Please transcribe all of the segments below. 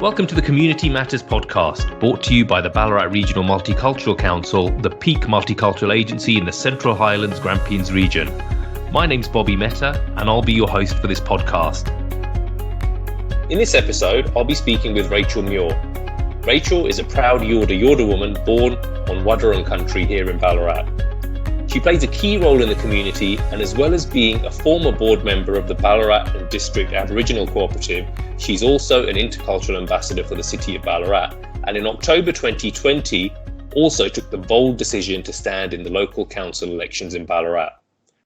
Welcome to the Community Matters podcast, brought to you by the Ballarat Regional Multicultural Council, the peak multicultural agency in the Central Highlands Grampians region. My name's Bobby Mehta, and I'll be your host for this podcast. In this episode, I'll be speaking with Rachel Muir. Rachel is a proud Yorta woman born on Wadawurrung country here in Ballarat. She plays a key role in the community, and as well as being a former board member of the Ballarat and District Aboriginal Cooperative, she's also an intercultural ambassador for the City of Ballarat, and in October 2020 also took the bold decision to stand in the local council elections in Ballarat.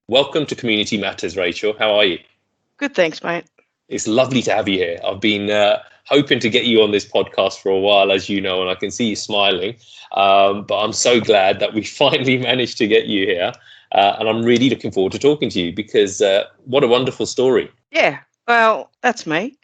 Welcome to Community Matters, Rachel. How are you? Good, thanks, mate. It's lovely to have you here. I've been hoping to get you on this podcast for a while, as you know, and I can see you smiling. But I'm so glad that we finally managed to get you here. And I'm really looking forward to talking to you because what a wonderful story. Yeah, well, that's me.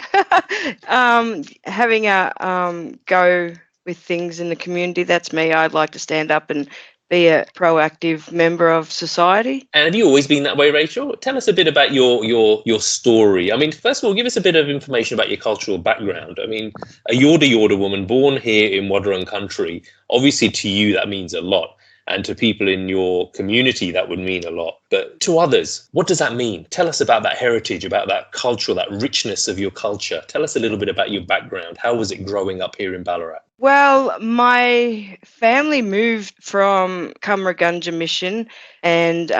Having a go with things in the community, that's me. I'd like to stand up and be a proactive member of society. And have you always been that way, Rachel? Tell us a bit about your story. I mean, first of all, give us a bit of information about your cultural background. I mean, a Yorta woman born here in Wadawurrung country, obviously to you that means a lot. And to people in your community, that would mean a lot. But to others, what does that mean? Tell us about that heritage, about that culture, that richness of your culture. Tell us a little bit about your background. How was it growing up here in Ballarat? Well, my family moved from Cumragunja Mission and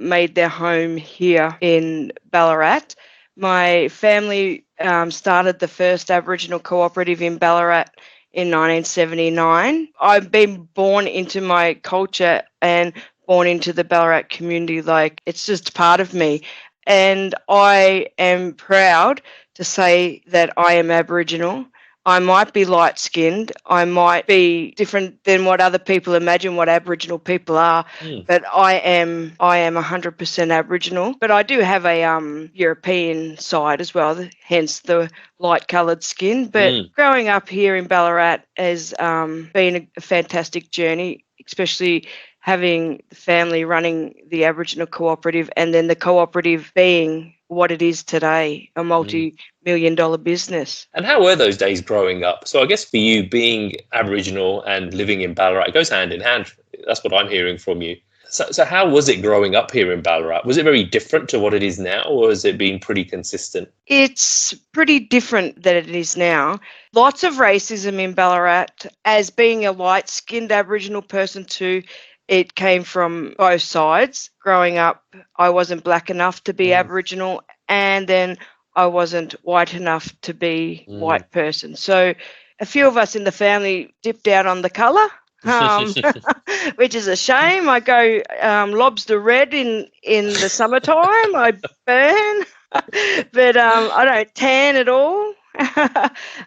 made their home here in Ballarat. My family started the first Aboriginal cooperative in Ballarat in 1979. I've been born into my culture and born into the Ballarat community. Like, it's just part of me. And I am proud to say that I am Aboriginal. I might be light-skinned. I might be different than what other people imagine what Aboriginal people are, but I am 100% Aboriginal. But I do have a European side as well, hence the light-coloured skin. But growing up here in Ballarat has been a fantastic journey, especially having the family running the Aboriginal cooperative and then the cooperative being what it is today, a multi-million-dollar business. And how were those days growing up? So I guess for you, being Aboriginal and living in Ballarat, it goes hand in hand. That's what I'm hearing from you. So how was it growing up here in Ballarat? Was it very different to what it is now, or has it been pretty consistent? It's pretty different than it is now. Lots of racism in Ballarat. As being a light-skinned Aboriginal person too, it came from both sides. Growing up, I wasn't black enough to be Aboriginal, and then I wasn't white enough to be white person. So a few of us in the family dipped out on the colour, which is a shame. I go lobster red in the summertime. I burn, but I don't tan at all.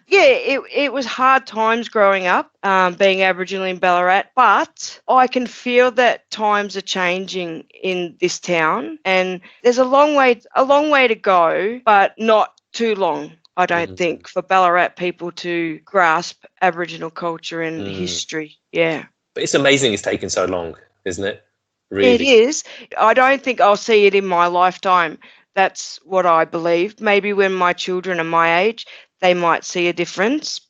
It was hard times growing up, being Aboriginal in Ballarat, but I can feel that times are changing in this town, and there's a long way to go, but not too long, I don't think, for Ballarat people to grasp Aboriginal culture and history. Yeah. But it's amazing it's taken so long, isn't it? Really? It is. I don't think I'll see it in my lifetime. That's what I believe. Maybe when my children are my age, they might see a difference.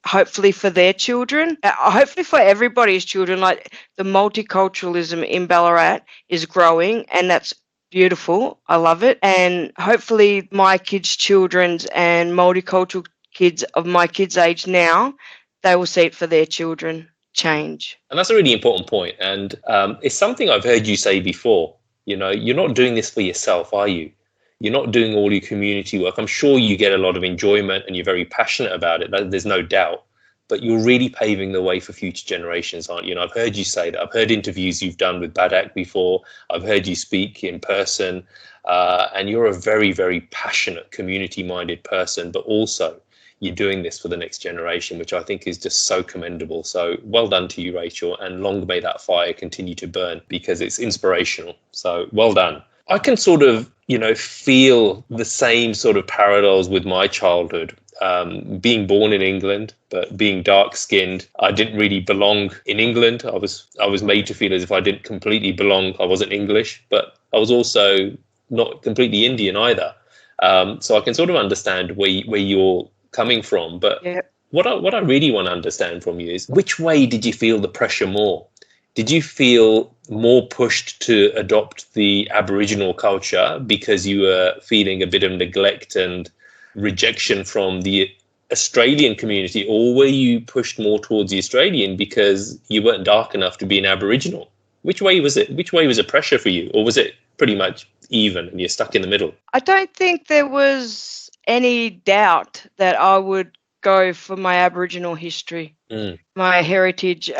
Hopefully for their children. Hopefully for everybody's children. Like, the multiculturalism in Ballarat is growing, and that's beautiful. I love it. And hopefully my kids' children's and multicultural kids of my kids' age now, they will see it for their children change. And that's a really important point. And it's something I've heard you say before. You know, you're not doing this for yourself, are you? You're not doing all your community work. I'm sure you get a lot of enjoyment and you're very passionate about it. There's no doubt. But you're really paving the way for future generations, aren't you? And I've heard you say that. I've heard interviews you've done with Badak before. I've heard you speak in person. And you're a very, very passionate, community-minded person. But also, you're doing this for the next generation, which I think is just so commendable. So well done to you, Rachel, and long may that fire continue to burn, because it's inspirational. So well done. I can sort of, feel the same sort of parallels with my childhood. Being born in England, but being dark-skinned, I didn't really belong in England. I was made to feel as if I didn't completely belong. I wasn't English, but I was also not completely Indian either. So I can sort of understand where your coming from. But Yeah. what I really want to understand from you is, which way did you feel the pressure more? Did you feel more pushed to adopt the Aboriginal culture because you were feeling a bit of neglect and rejection from the Australian community, or were you pushed more towards the Australian because you weren't dark enough to be an Aboriginal? Which way was it? Which way was it pressure for you, or was it pretty much even and you're stuck in the middle? I don't think there was any doubt that I would go for my Aboriginal history. My heritage,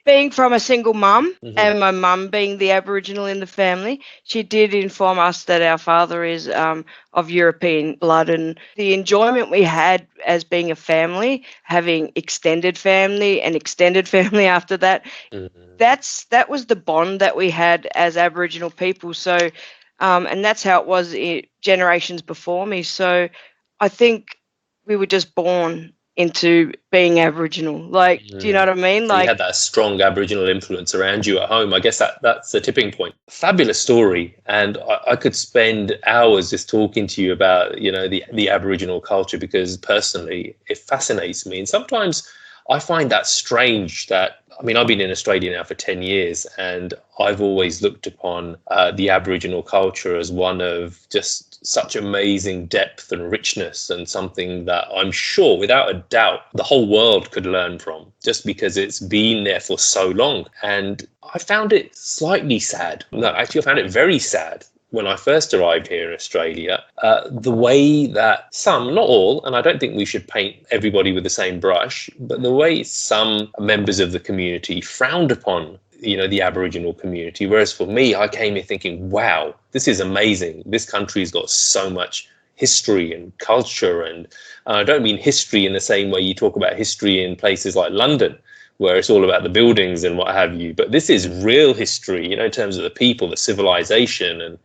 being from a single mum and my mum being the Aboriginal in the family, she did inform us that our father is of European blood, and the enjoyment we had as being a family, having extended family and extended family after that, that was the bond that we had as Aboriginal people. So, and that's how it was generations before me. So I think we were just born into being Aboriginal. Like, do you know what I mean? So like, you had that strong Aboriginal influence around you at home. I guess that's the tipping point. Fabulous story. And I could spend hours just talking to you about, the Aboriginal culture, because personally, it fascinates me. And sometimes I find that strange that, I've been in Australia now for 10 years, and I've always looked upon the Aboriginal culture as one of just such amazing depth and richness, and something that I'm sure, without a doubt, the whole world could learn from, just because it's been there for so long. And I found it slightly sad. No, actually, I found it very sad when I first arrived here in Australia, the way that some, not all, and I don't think we should paint everybody with the same brush, but the way some members of the community frowned upon, the Aboriginal community. Whereas for me, I came here thinking, wow, this is amazing. This country's got so much history and culture. And I don't mean history in the same way you talk about history in places like London, where it's all about the buildings and what have you. But this is real history, in terms of the people, the civilization, and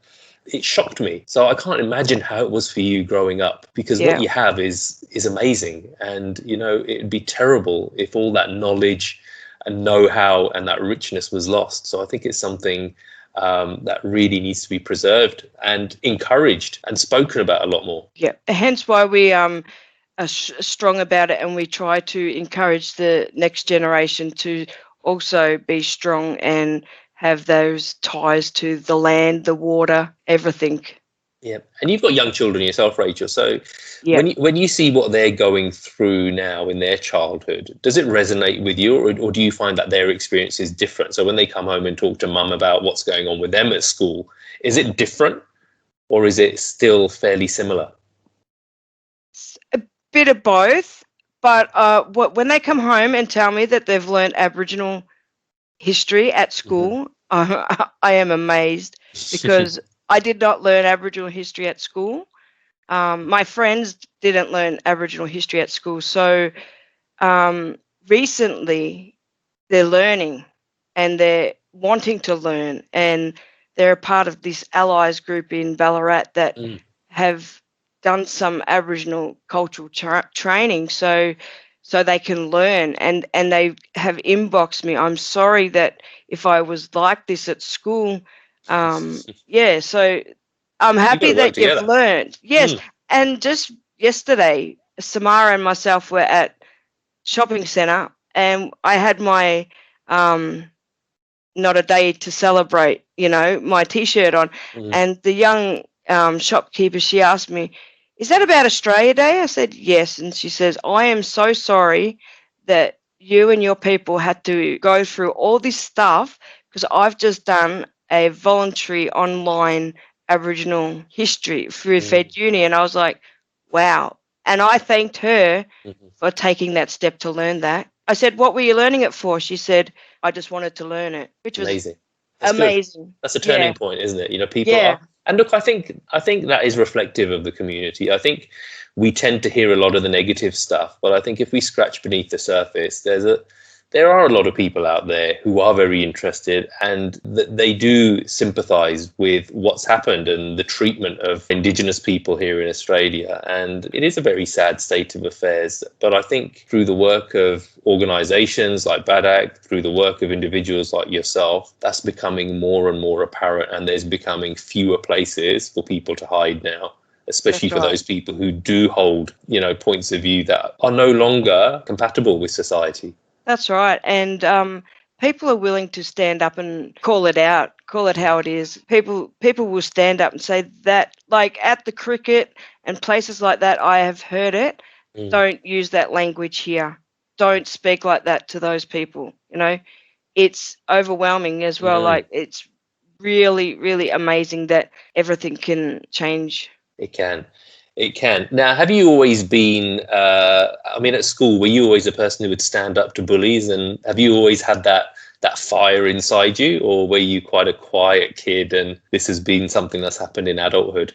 it shocked me. So I can't imagine how it was for you growing up, because what you have is amazing. And, it'd be terrible if all that knowledge and know-how and that richness was lost. So I think it's something that really needs to be preserved and encouraged and spoken about a lot more. Yeah, hence why we are strong about it, and we try to encourage the next generation to also be strong and have those ties to the land, the water, everything. Yeah, and you've got young children yourself, Rachel. So when you see what they're going through now in their childhood, does it resonate with you, or do you find that their experience is different? So when they come home and talk to mum about what's going on with them at school, is it different, or is it still fairly similar? A bit of both, but when they come home and tell me that they've learned Aboriginal history at school, I am amazed, because I did not learn Aboriginal history at school. My friends didn't learn Aboriginal history at school. So recently they're learning, and they're wanting to learn, and they're a part of this allies group in Ballarat that have done some Aboriginal cultural training. So they can learn, and they have inboxed me. I'm sorry that if I was like this at school. So I'm happy that you've learned. Yes. And just yesterday, Samara and myself were at shopping centre, and I had my not a day to celebrate, my T-shirt on. And the young shopkeeper, she asked me, "Is that about Australia Day?" I said, "Yes." And she says, "I am so sorry that you and your people had to go through all this stuff, because I've just done a voluntary online Aboriginal history through Fed Uni." And I was like, wow. And I thanked her for taking that step to learn that. I said, "What were you learning it for?" She said, "I just wanted to learn it," which was amazing. That's a turning point, isn't it? People are. And look, I think that is reflective of the community. I think we tend to hear a lot of the negative stuff, but I think if we scratch beneath the surface, there are a lot of people out there who are very interested, and they do sympathise with what's happened and the treatment of Indigenous people here in Australia. And it is a very sad state of affairs. But I think through the work of organisations like BADAC, through the work of individuals like yourself, that's becoming more and more apparent, and there's becoming fewer places for people to hide now. especially That's for right. those people who do hold, points of view that are no longer compatible with society. That's right. And people are willing to stand up and call it out, call it how it is. People will stand up and say that, like at the cricket and places like that, I have heard it. Don't use that language here. Don't speak like that to those people. It's overwhelming as well. Like, it's really, really amazing that everything can change. It can. It can. Now, have you always been, at school, were you always a person who would stand up to bullies? And have you always had that fire inside you? Or were you quite a quiet kid and this has been something that's happened in adulthood?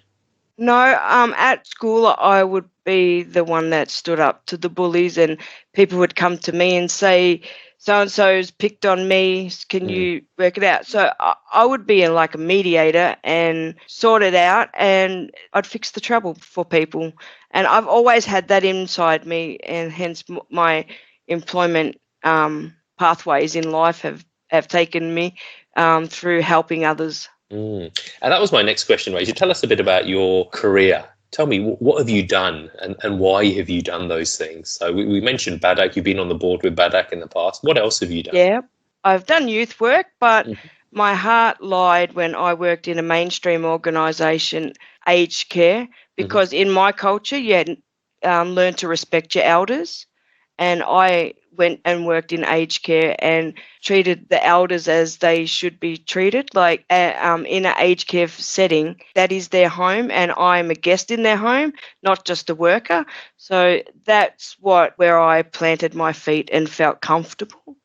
No, at school, I would be the one that stood up to the bullies, and people would come to me and say, so-and-so's picked on me, can you work it out? So I would be like a mediator and sort it out, and I'd fix the trouble for people. And I've always had that inside me, and hence my employment pathways in life have taken me through helping others. And that was my next question, Rachel. Tell us a bit about your career. Tell me, what have you done and why have you done those things? So we mentioned BADAC. You've been on the board with BADAC in the past. What else have you done? Yeah, I've done youth work, but my heart lied when I worked in a mainstream organisation, aged care, because in my culture, you had learned to respect your elders. And I went and worked in aged care and treated the elders as they should be treated. Like in an aged care setting, that is their home, and I'm a guest in their home, not just a worker. So that's where I planted my feet and felt comfortable.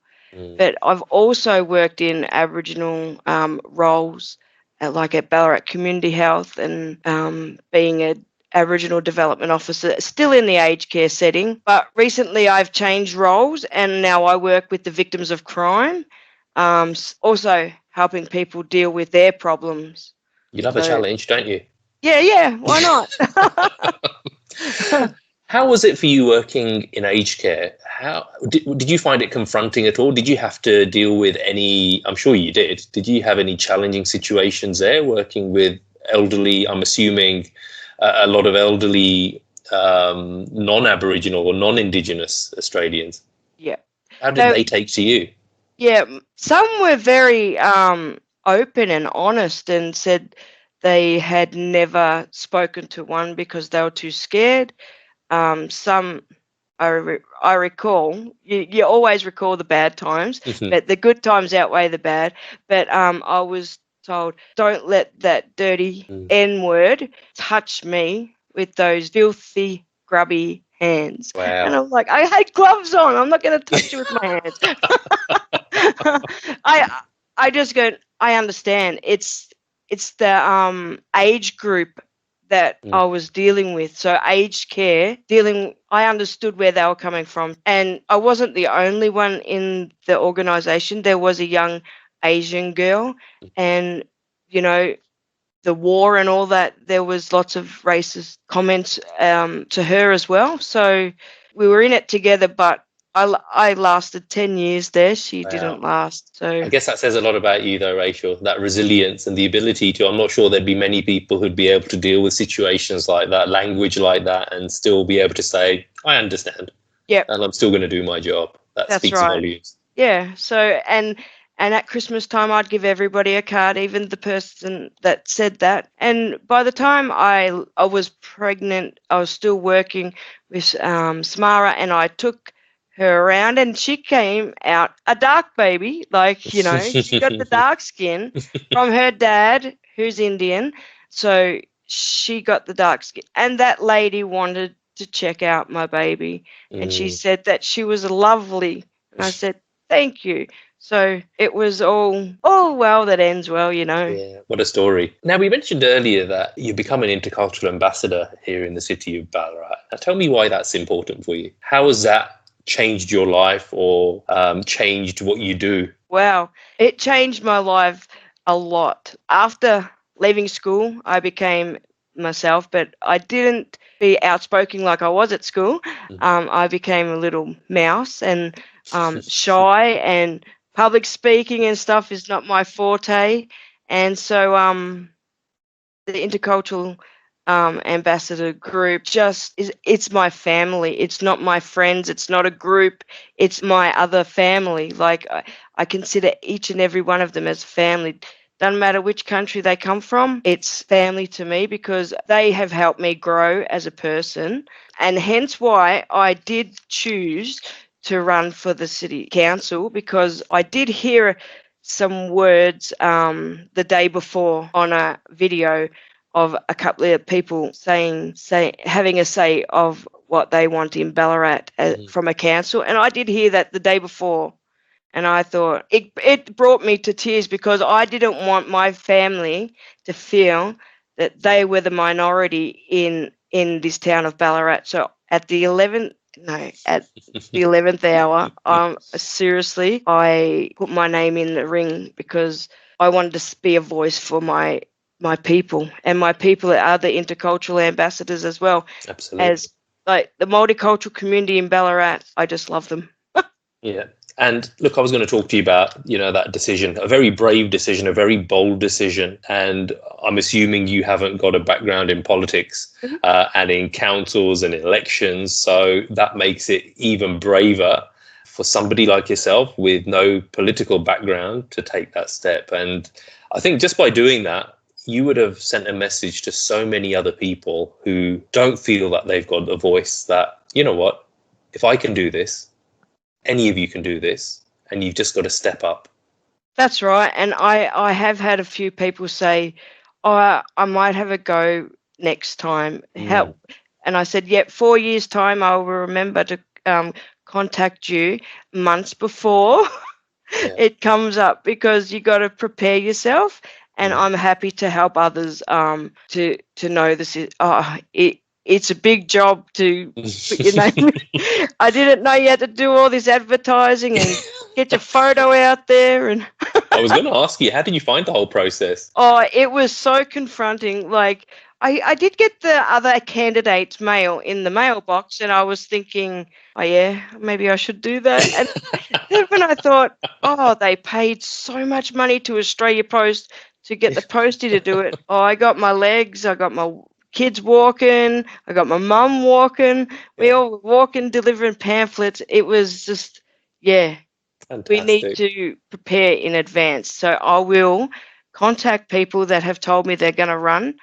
But I've also worked in Aboriginal roles, like at Ballarat Community Health, and being a Aboriginal Development Officer, still in the aged care setting. But recently I've changed roles and now I work with the victims of crime, also helping people deal with their problems. You love a challenge, don't you? Yeah, why not? How was it for you working in aged care? How did you find it confronting at all? Did you have to deal with any, I'm sure you did you have any challenging situations there working with elderly, I'm assuming a lot of elderly non-Aboriginal or non-Indigenous Australians? Yeah. How did they take to you? Yeah, some were very open and honest and said they had never spoken to one because they were too scared. Some, I recall, you always recall the bad times, but the good times outweigh the bad. But I was told, don't let that dirty N-word touch me with those filthy, grubby hands. Wow. And I'm like, I had gloves on. I'm not going to touch you with my hands. I just go, I understand. It's the age group that I was dealing with. So aged care, I understood where they were coming from. And I wasn't the only one in the organisation. There was a young Asian girl, and, the war and all that, there was lots of racist comments to her as well. So we were in it together, but I lasted 10 years there. She didn't last. So I guess that says a lot about you, though, Rachel, that resilience and the ability to, I'm not sure there'd be many people who'd be able to deal with situations like that, language like that, and still be able to say, I understand. Yeah. And I'm still going to do my job. That's speaks right. volumes. Yeah. So, and at Christmas time, I'd give everybody a card, even the person that said that. And by the time I was pregnant, I was still working with Samara, and I took her around, and she came out a dark baby. Like, she got the dark skin from her dad, who's Indian. So she got the dark skin. And that lady wanted to check out my baby. And she said that she was lovely. And I said, thank you. So it was all well that ends well, Yeah, what a story. Now, we mentioned earlier that you become an intercultural ambassador here in the city of Ballarat. Now, tell me why that's important for you. How has that changed your life or changed what you do? Wow, it changed my life a lot. After leaving school, I became myself, but I didn't be outspoken like I was at school. I became a little mouse and shy, and public speaking and stuff is not my forte. And so the intercultural ambassador group it's my family. It's not my friends. It's not a group. It's my other family. Like I consider each and every one of them as family. Doesn't matter which country they come from, it's family to me because they have helped me grow as a person. And hence why I did choose to run for the city council, because I did hear some words the day before on a video of a couple of people having a say of what they want in Ballarat from a council. And I did hear that the day before. And I thought it brought me to tears because I didn't want my family to feel that they were the minority in this town of Ballarat. So at the 11th hour, seriously, I put my name in the ring because I wanted to be a voice for my people, and my people are the intercultural ambassadors as well. Absolutely. As like the multicultural community in Ballarat, I just love them. Yeah. And look, I was going to talk to you about, that decision, a very brave decision, a very bold decision. And I'm assuming you haven't got a background in politics and in councils and elections. So that makes it even braver for somebody like yourself with no political background to take that step. And I think just by doing that, you would have sent a message to so many other people who don't feel that they've got a voice that, you know what, if I can do this, any of you can do this, and you've just got to step up. That's right. And I have had a few people say, I might have a go next time. Help. And I said, 4 years' time, I will remember to contact you months before it comes up, because you got to prepare yourself. And I'm happy to help others to know this is it's a big job to put your name. I didn't know you had to do all this advertising and get your photo out there. And I was going to ask you, how did you find the whole process? Oh, it was so confronting. Like I did get the other candidates' mail in the mailbox, and I was thinking, oh yeah, maybe I should do that. And then when I thought, they paid so much money to Australia Post to get the postie to do it. I got my legs, I got my kids walking, I got my mum walking. We all were walking, delivering pamphlets. It was just, Fantastic. We need to prepare in advance. So I will contact people that have told me they're going to run.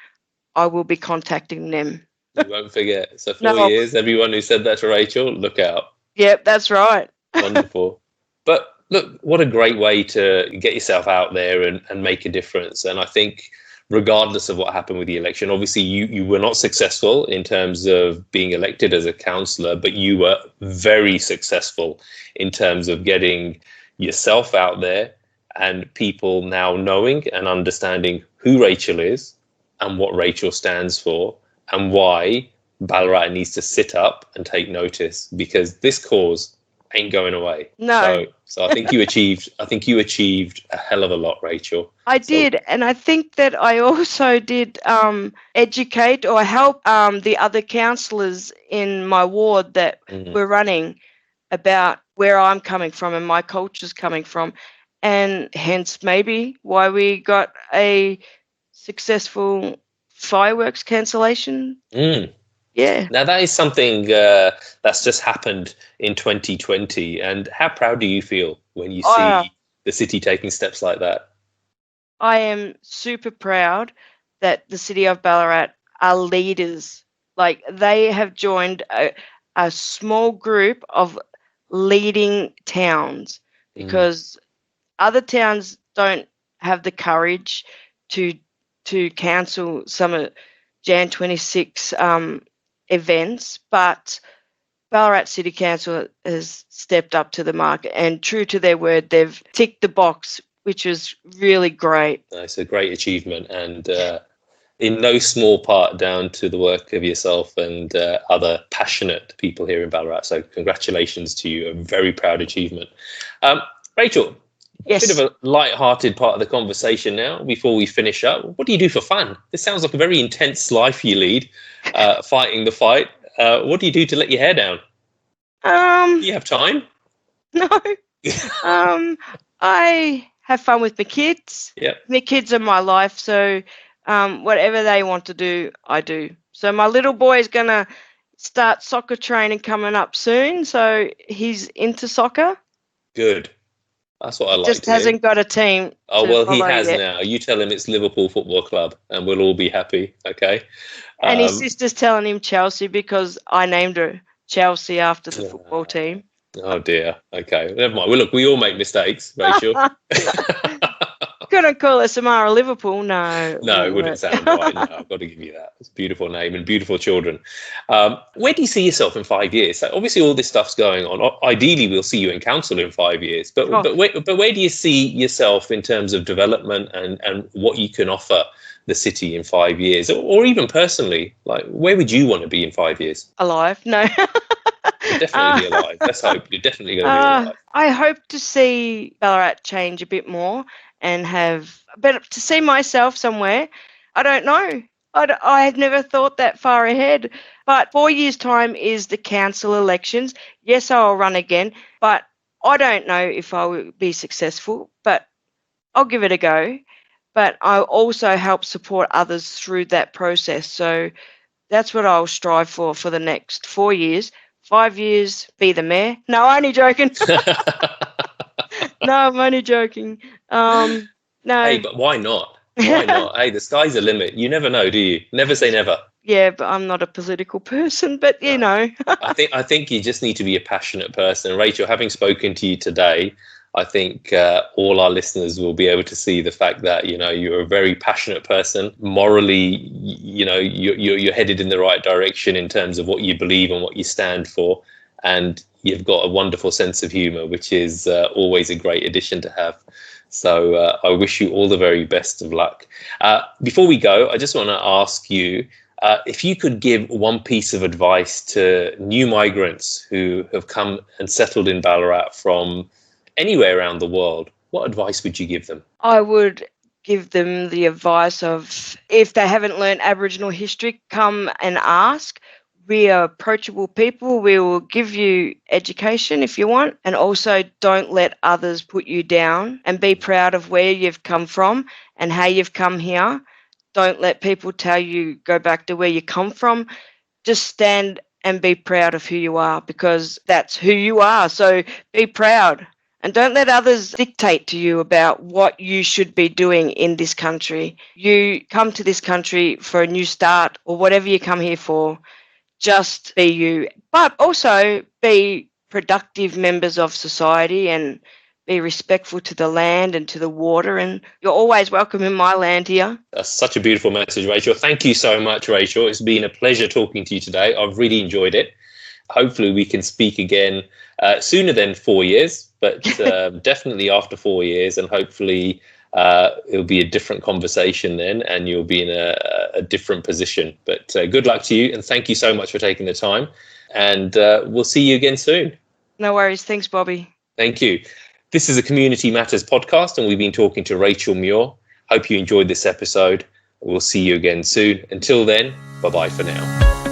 I will be contacting them. You won't forget. So 4 years, everyone who said that to Rachel, look out. Yep, that's right. Wonderful. But look, what a great way to get yourself out there and make a difference. And I think regardless of what happened with the election, obviously you were not successful in terms of being elected as a councillor, but you were very successful in terms of getting yourself out there and people now knowing and understanding who Rachel is and what Rachel stands for and why Ballarat needs to sit up and take notice, because this cause ain't going away. No. So I think you achieved a hell of a lot, Rachel. I did, and I think that I also did educate or help the other councillors in my ward that were running about where I'm coming from and my culture's coming from, and hence maybe why we got a successful fireworks cancellation. Yeah. Now that is something that's just happened in 2020. And how proud do you feel when you see the city taking steps like that? I am super proud that the City of Ballarat are leaders. Like, they have joined a small group of leading towns, because other towns don't have the courage to cancel some of Jan 26 events, but Ballarat City Council has stepped up to the mark, and true to their word, they've ticked the box, which is really great. It's a great achievement, and in no small part down to the work of yourself and other passionate people here in Ballarat. So congratulations to you, a very proud achievement. Rachel, yes. A bit of a light-hearted part of the conversation now before we finish up. What do you do for fun? This sounds like a very intense life you lead, fighting the fight. What do you do to let your hair down? Do you have time? No. I have fun with my kids. Yeah. My kids are my life, so Whatever they want to do, I do. So my little boy is going to start soccer training coming up soon. So he's into soccer. Good. That's what I like Just to hear. hasn't got a team. Oh, well, he has yet. now. You tell him it's Liverpool Football Club and we'll all be happy, okay? And his sister's telling him Chelsea because I named her Chelsea after the football team. Oh, dear. Okay, never mind. Well, look, we all make mistakes, Rachel. Couldn't call her Samara Liverpool, no. No, it wouldn't sound right. No, I've got to give you that. It's a beautiful name and beautiful children. Where do you see yourself in 5 years? So obviously, all this stuff's going on. Ideally, we'll see you in council in 5 years. But where do you see yourself in terms of development and what you can offer the city in 5 years, or even personally? Like, where would you want to be in 5 years? Alive? No. You'll definitely be alive. Let's hope you're definitely going to be alive. I hope to see Ballarat change a bit more and but to see myself somewhere, I don't know. I had never thought that far ahead. But 4 years' time is the council elections. Yes, I'll run again, but I don't know if I will be successful, but I'll give it a go. But I'll also help support others through that process. So that's what I'll strive for the next 4 years. 5 years, be the mayor. No, I'm only joking. No, I'm only joking. No. Hey, but why not? Why not? Hey, the sky's the limit. You never know, do you? Never say never. Yeah, but I'm not a political person, but you know. I think you just need to be a passionate person. Rachel, having spoken to you today, I think all our listeners will be able to see the fact that, you know, you're a very passionate person. Morally, you know, you're headed in the right direction in terms of what you believe and what you stand for. And you've got a wonderful sense of humor, which is always a great addition to have. So I wish you all the very best of luck. Before we go, I just want to ask you, if you could give one piece of advice to new migrants who have come and settled in Ballarat from anywhere around the world, what advice would you give them? I would give them the advice of, if they haven't learned Aboriginal history, come and ask. We are approachable people. We will give you education if you want, and also don't let others put you down, and be proud of where you've come from and how you've come here. Don't let people tell you go back to where you come from. Just stand and be proud of who you are, because that's who you are. So be proud. And don't let others dictate to you about what you should be doing in this country. You come to this country for a new start, or whatever you come here for. Just be you, but also be productive members of society and be respectful to the land and to the water. And you're always welcome in my land here. That's such a beautiful message, Rachel. Thank you so much, Rachel. It's been a pleasure talking to you today. I've really enjoyed it. Hopefully we can speak again sooner than 4 years, but definitely after 4 years, and hopefully it'll be a different conversation then, and you'll be in a different position. But good luck to you, and thank you so much for taking the time, and we'll see you again soon. No worries. Thanks, Bobby. Thank you. This is a Community Matters podcast, and we've been talking to Rachel Muir. Hope you enjoyed this episode. We'll see you again soon. Until then, bye-bye for now.